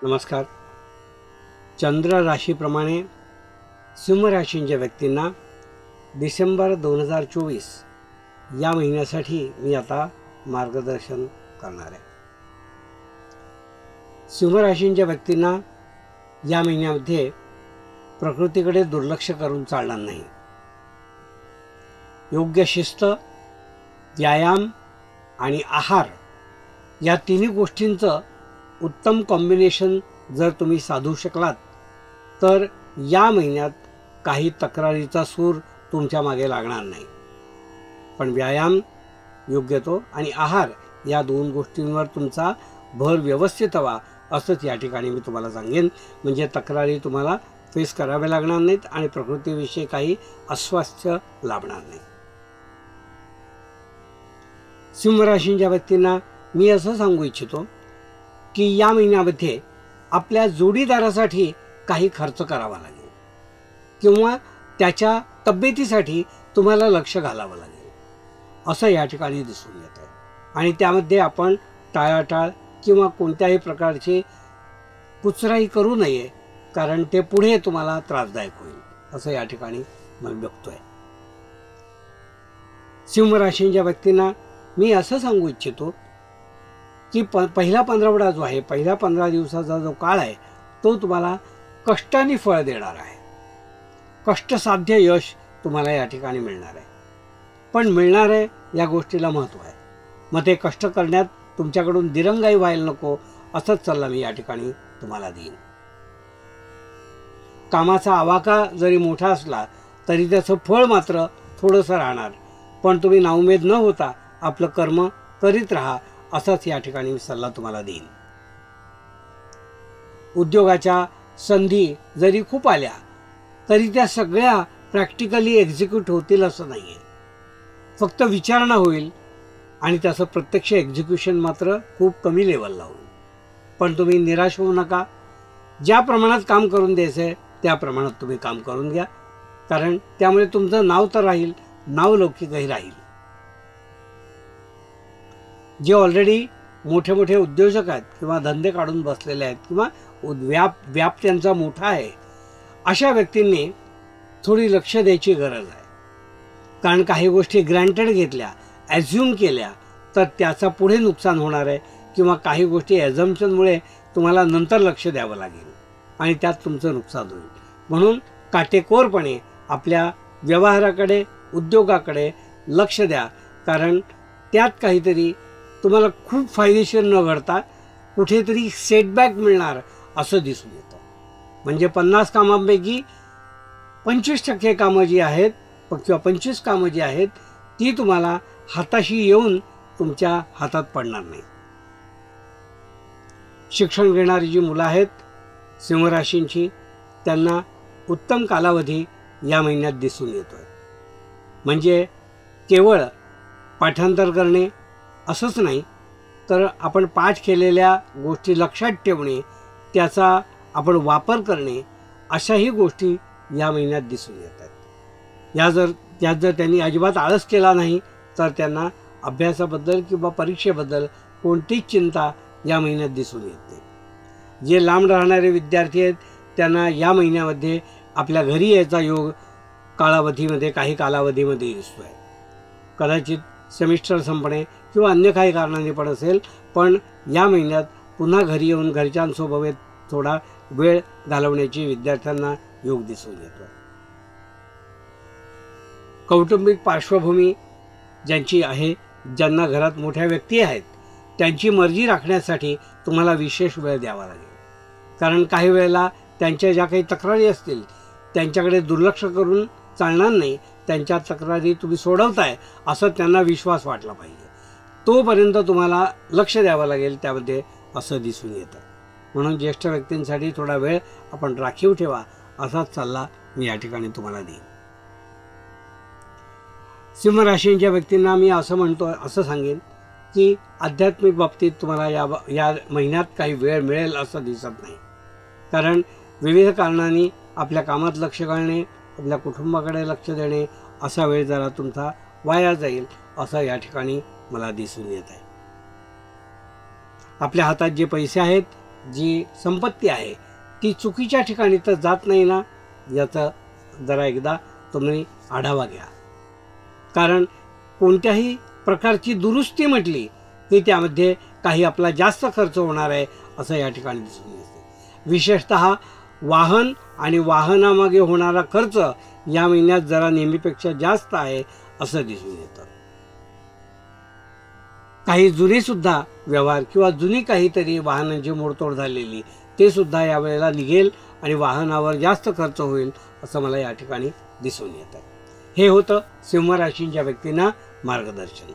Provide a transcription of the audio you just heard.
नमस्कार. चंद्र राशीप्रमाणे सिंह राशींच्या व्यक्तींना डिसेंबर 2024 या महिन्यासाठी मी आता मार्गदर्शन करणार आहे. सिंह राशींच्या व्यक्तींना या महिन्यामध्ये प्रकृतीकडे दुर्लक्ष करून चालणार नाही. योग्य शिस्त, व्यायाम आणि आहार या तिन्ही गोष्टींचं उत्तम कॉम्बिनेशन जर तुम्ही साधू शकलात तर या महिन्यात काही तक्रारीचा सूर तुमच्या मागे लागणार नाही. पण व्यायाम, योग्य तो आणि आहार या दोन गोष्टींवर तुमचा भर व्यवस्थित हवा असंच या ठिकाणी मी तुम्हाला सांगेन. म्हणजे तक्रारी तुम्हाला फेस कराव्या लागणार नाहीत आणि प्रकृतीविषयी काही अस्वास्थ्य लाभणार नाही. सिंह राशींच्या व्यक्तींना मी असं सांगू इच्छितो की या महिन्यामध्ये आपल्या जोडीदारासाठी काही खर्च करावा लागेल किंवा त्याच्या तब्येतीसाठी तुम्हाला लक्ष घालावं लागेल असं या ठिकाणी दिसून येत आहे. आणि त्यामध्ये आपण टाळाटाळ किंवा कोणत्याही प्रकारची कुचराई करू नये, कारण ते पुढे तुम्हाला त्रासदायक होईल असं या ठिकाणी मी बघतोय. सिंह राशींच्या व्यक्तींना मी असं सांगू इच्छितो की पहिला पंधरवडा जो आहे, पहिल्या 15 दिवसाचा जो काळ आहे तो तुम्हाला कष्टाने फळ देणार आहे. कष्टसाध्य यश तुम्हाला या ठिकाणी मिळणार आहे. पण मिळणार आहे या गोष्टीला महत्त्व आहे. मग ते कष्ट करण्यात तुमच्याकडून दिरंगाई व्हायला नको असंच सल्ला मी या ठिकाणी तुम्हाला देईन. कामाचा आवाका जरी मोठा असला तरी त्याचं फळ मात्र थोडंसं राहणार. पण तुम्ही नाउमेद न होता आपलं कर्म करीत राहा असाच या ठिकाणी मी सल्ला तुम्हाला देईन. उद्योगाच्या संधी जरी खूप आल्या तरी त्या सगळ्या प्रॅक्टिकली एक्झिक्यूट होतील असं नाही आहे. फक्त विचारणा होईल आणि त्याचं प्रत्यक्ष एक्झिक्युशन मात्र खूप कमी लेवलला होईल. पण तुम्ही निराश होऊ नका. ज्या प्रमाणात काम करून द्यायचं आहे त्या प्रमाणात तुम्ही काम करून घ्या, कारण त्यामुळे तुमचं नाव तर राहील, नाव लौकिकही राहील. जे ऑलरेडी मोठे मोठे उद्योजक आहेत किंवा धंदे काढून बसलेले आहेत किंवा व्याप त्यांचा मोठा आहे, अशा व्यक्तींनी थोडी लक्ष द्यायची गरज आहे. कारण काही गोष्टी ग्रँटेड घेतल्या, ॲझ्युम केल्या तर त्याचा पुढे नुकसान होणार आहे किंवा काही गोष्टी ॲझम्पशनमुळे तुम्हाला नंतर लक्ष द्यावं लागेल आणि त्यात तुमचं नुकसान होईल. म्हणून काटेकोरपणे आपल्या व्यवहाराकडे, उद्योगाकडे लक्ष द्या, कारण त्यात काहीतरी तुम्हाला खूप फायदेशीर न घडता कुठेतरी सेटबॅक मिळणार असं दिसून येतं. म्हणजे 50 कामांपैकी 25% कामं जी आहेत किंवा 25 कामं जी आहेत ती तुम्हाला हाताशी येऊन तुमच्या हातात पडणार नाही. शिक्षण घेणारी जी मुलं आहेत सिंह राशींची, त्यांना उत्तम कालावधी या महिन्यात दिसून येतोय. म्हणजे केवळ पाठांतर करणे असंच नाही, तर आपण पाठ केलेल्या गोष्टी लक्षात ठेवणे, त्याचा आपण वापर करणे, अशाही गोष्टी या महिन्यात दिसून येतात. त्यात जर त्यांनी अजिबात आळस केला नाही तर त्यांना अभ्यासाबद्दल किंवा परीक्षेबद्दल कोणतीच चिंता या महिन्यात दिसून येत नाही. जे लांब राहणारे विद्यार्थी आहेत त्यांना या महिन्यामध्ये आपल्या घरी यायचा योग काही कालावधीमध्ये दिसतो आहे. कदाचित सेमिस्टर संपणे किंवा अन्य काही कारणाने पण असेल, पण या महिन्यात पुन्हा घरी येऊन घरच्यांसोबत थोडा वेळ घालवण्याची विद्यार्थ्यांना योग दिसून येतो. कौटुंबिक पार्श्वभूमी ज्यांची आहे, ज्यांना घरात मोठ्या व्यक्ती आहेत, त्यांची मर्जी राखण्यासाठी तुम्हाला विशेष वेळ द्यावा लागेल. कारण काही वेळेला त्यांच्या ज्या काही तक्रारी असतील त्यांच्याकडे दुर्लक्ष करून चालणार नाही. त्यांच्या तक्रारी तुम्ही सोडवताय असं त्यांना विश्वास वाटला पाहिजे. तोपर्यंत तुम्हाला लक्ष द्यावं लागेल त्यामध्ये असं दिसून येतं. म्हणून ज्येष्ठ व्यक्तींसाठी थोडा वेळ आपण राखीव ठेवा असाच सल्ला मी या ठिकाणी तुम्हाला देईन. सिंह राशींच्या व्यक्तींना मी असं सांगेन की आध्यात्मिक बाबतीत तुम्हाला या महिन्यात काही वेळ मिळेल असं दिसत नाही. कारण विविध कारणांनी आपल्या कामात लक्ष घालणे, आपल्या कुटुंबाकडे लक्ष देणे असा वेळ जरा तुमचा वाया जाईल असं या ठिकाणी मला दिसून येत आहे. आपल्या हातात जे पैसे आहेत जी संपत्ती आहे ती चुकीच्या ठिकाणी तर जात नाही ना, याचा जरा एकदा तुम्ही आढावा घ्या. कारण कोणत्याही प्रकारची दुरुस्ती म्हटली की त्यामध्ये काही आपला जास्त खर्च होणार आहे असं या ठिकाणी दिसून येते. विशेषतः वाहन आणि वाहनामागे होणारा खर्च या महिन्यात जरा नेहमीपेक्षा जास्त आहे असं दिसून येतं. काही जुने सुद्धा व्यवहार किंवा जुनी काहीतरी वाहनांची मोडतोड झालेली ते सुद्धा यावेळेला निघेल आणि वाहनावर जास्त खर्च होईल असं मला या ठिकाणी दिसून येतं. हे होतं सिंह राशींच्या व्यक्तींना मार्गदर्शन.